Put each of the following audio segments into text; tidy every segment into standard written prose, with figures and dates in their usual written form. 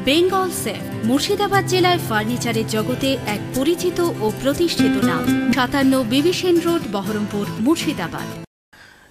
Bengal safe Murshidabad জেলায় ফার্নিচারের জগতে এক পরিচিত ও প্রতিষ্ঠিত নাম। 57 বিবি সেন রোড, বহরমপুর, মুর্শিদাবাদ।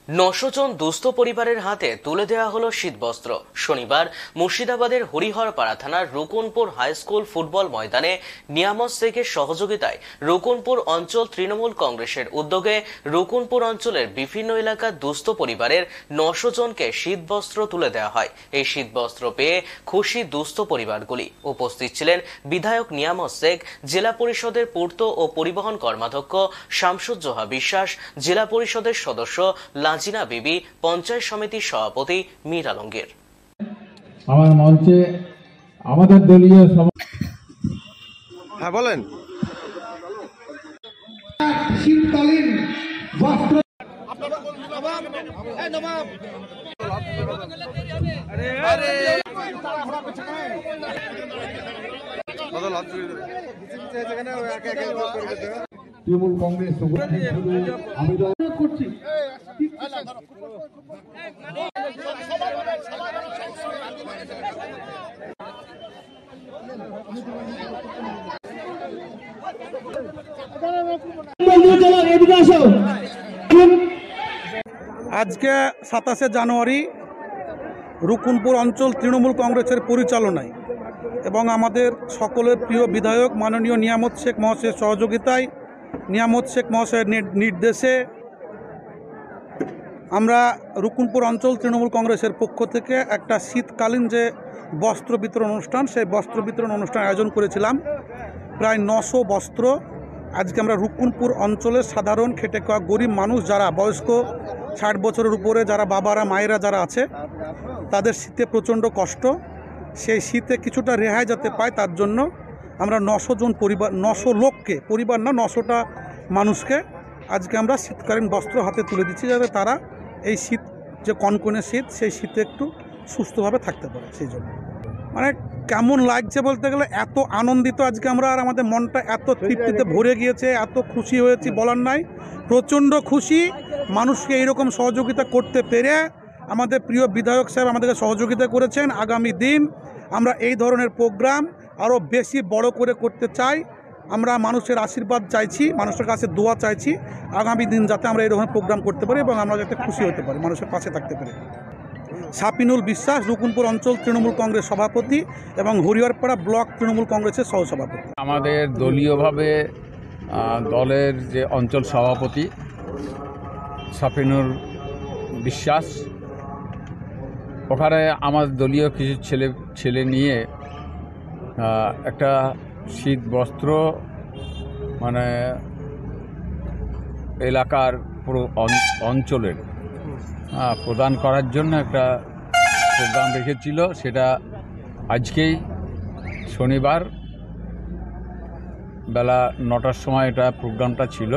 900 জন দুস্থ পরিবারের হাতে তুলে দেওয়া হলো শীতবস্ত্র। শনিবার মুর্শিদাবাদের হরিহরপাড়া থানার রুকুনপুর হাই স্কুল ফুটবল ময়দানে নিয়ামত শেখের সহযোগিতায় রুকুনপুর অঞ্চল তৃণমূল কংগ্রেসের উদ্যোগে রুকুনপুর অঞ্চলের বিভিন্ন এলাকার দুস্থ পরিবারের 900 জনকে শীতবস্ত্র তুলে দেওয়া হয়। এই শীতবস্ত্র পেয়ে খুশি দুস্থ পরিবারগুলি। উপস্থিত ছিলেন বিধায়ক নিয়ামত শেখ, জেলা পরিষদের পূর্ত ও পরিবহন কর্মাধ্যক্ষ শামসুজ্জোহা বিশ্বাস, জেলা পরিষদের সদস্য লাজিনা বিবি, পঞ্চায়েত সমিতির সভাপতি মীর আলমগীর। আমার মঞ্চে আমাদের দলীয় বলেন। শীতকালীন বস্ত্র তৃণমূল কংগ্রেস আবেদন করছি। আজকে 27শে জানুয়ারি রুকুনপুর অঞ্চল তৃণমূল কংগ্রেসের পরিচালনায় এবং আমাদের সকলের প্রিয় বিধায়ক মাননীয় নিয়ামত শেখ মহাশয়ের সহযোগিতায়, নিয়ামত শেখ মহাশয়ের নির্দেশে আমরা রুকুনপুর অঞ্চল তৃণমূল কংগ্রেসের পক্ষ থেকে একটা শীতকালীন যে বস্ত্র বিতরণ অনুষ্ঠান, সেই বস্ত্র বিতরণ অনুষ্ঠান আয়োজন করেছিলাম। প্রায় 900 বস্ত্র আজকে আমরা রুকুনপুর অঞ্চলের সাধারণ খেটে খাওয়া গরিব মানুষ যারা বয়স্ক 60 বছরের উপরে, যারা বাবারা মায়েরা যারা আছে, তাদের শীতে প্রচণ্ড কষ্ট, সেই শীতে কিছুটা রেহাই যাতে পায় তার জন্য আমরা 900 জন পরিবার, 900 লোককে, পরিবার না 900টা মানুষকে আজকে আমরা শীতকালীন বস্ত্র হাতে তুলে দিচ্ছি, যাতে তারা এই শীত যে কনকনে শীত, সেই শীতে একটু সুস্থভাবে থাকতে পারে। সেই জন্য মানে কেমন লাগছে বলতে গেলে, এত আনন্দিত আজকে আমরা, আর আমাদের মনটা এত তৃপ্তিতে ভরে গিয়েছে, এত খুশি হয়েছি বলার নাই। প্রচণ্ড খুশি মানুষকে এইরকম সহযোগিতা করতে পেরে। আমাদের প্রিয় বিধায়ক সাহেব আমাদেরকে সহযোগিতা করেছেন। আগামী দিন আমরা এই ধরনের প্রোগ্রাম আরও বেশি বড় করে করতে চাই। আমরা মানুষের আশীর্বাদ চাইছি, মানুষের কাছে দোয়া চাইছি আগামী দিন যাতে আমরা এই ধরনের প্রোগ্রাম করতে পারি এবং আমরা যাতে খুশি হতে পারি, মানুষের পাশে থাকতে পারি। সাপিনুল বিশ্বাস, রুকুনপুর অঞ্চল তৃণমূল কংগ্রেস সভাপতি এবং হরিহরপাড়া ব্লক তৃণমূল কংগ্রেসের সহসভাপতি। আমাদের দলীয়ভাবে দলের যে অঞ্চল সভাপতি সাপিনুল বিশ্বাস, ওখানে আমার দলীয় কিছু ছেলে নিয়ে একটা শীত বস্ত্র মানে এলাকার পুরো অঞ্চলের প্রদান করার জন্য একটা প্রোগ্রাম রেখেছিল। সেটা আজকেই শনিবার বেলা 9টার সময় এটা প্রোগ্রামটা ছিল।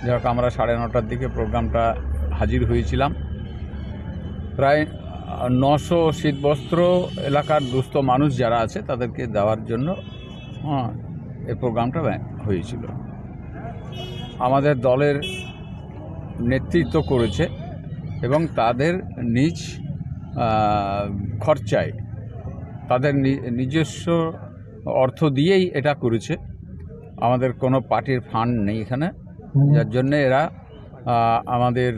যাই হোক, আমরা 9:30টার দিকে প্রোগ্রামটা হাজির হয়েছিলাম। প্রায় 900 শীতবস্ত্র এলাকার দুস্থ মানুষ যারা আছে তাদেরকে দেওয়ার জন্য এই প্রোগ্রামটা হয়েছিল। আমাদের দলের নেতৃত্ব করেছে এবং তাদের নিজ খরচায়, তাদের নিজস্ব অর্থ দিয়েই এটা করেছে। আমাদের কোনো পার্টির ফান্ড নেই এখানে, যার জন্যে এরা আমাদের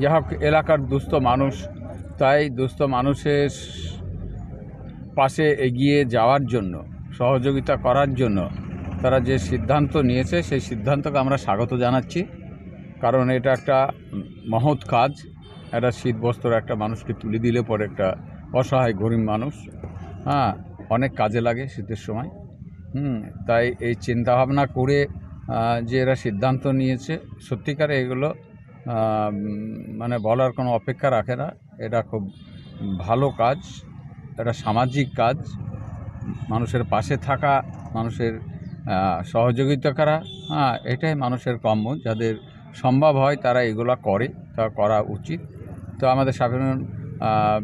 যা হোক এলাকার দুস্থ মানুষ, তাই দুস্থ মানুষের পাশে এগিয়ে যাওয়ার জন্য, সহযোগিতা করার জন্য তারা যে সিদ্ধান্ত নিয়েছে, সেই সিদ্ধান্তকে আমরা স্বাগত জানাচ্ছি। কারণ এটা একটা মহৎ কাজ। একটা শীতবস্ত্র একটা মানুষকে তুলে দিলে পরে একটা অসহায় গরিব মানুষ অনেক কাজে লাগে শীতের সময়। তাই এই চিন্তাভাবনা করে যে এরা সিদ্ধান্ত নিয়েছে, সত্যিকারে এগুলো মানে বলার কোনো অপেক্ষা রাখে না। এটা খুব ভালো কাজ, এটা সামাজিক কাজ। মানুষের পাশে থাকা, মানুষের সহযোগিতা করা, এটাই মানুষের কাম্য। যাদের সম্ভব হয় তারা এগুলো করে, তা করা উচিত। তো আমাদের সাধারণ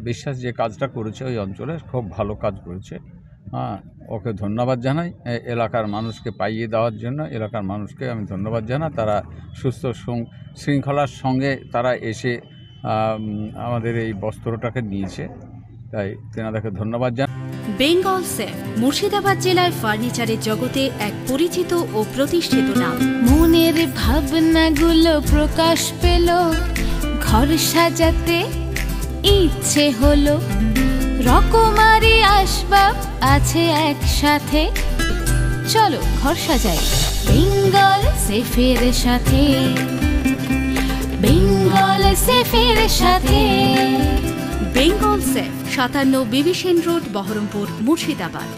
বিশ্বাস যে কাজটা করেছে ওই অঞ্চলে খুব ভালো কাজ করেছে। ওকে ধন্যবাদ জানাই। এলাকার মানুষকে পাইয়ে দেওয়ার জন্য এলাকার মানুষকে আমি ধন্যবাদ জানাই। তারা সুস্থ শৃঙ্খলার সঙ্গে তারা এসে আমাদের এই বস্ত্রটাকে নিয়েছে। তাই তেনাদেরকে ধন্যবাদ জানাই। বেঙ্গল সেফ মুর্শিদাবাদ জেলায় ফার্নিচারের জগতে এক পরিচিত ও প্রতিষ্ঠিত নাম। মনের ভাবনাগুলো প্রকাশ পেল, ঘর সাজাতে ইচ্ছে হলো, রকমারি আসবাব আছে একসাথে, চলো ঘর সাজাই বেঙ্গল সেফের সাথে, বেঙ্গল সেফের সাথে। Bengal safe 57 বিবিসেন road, Baharampur, Murshidabad.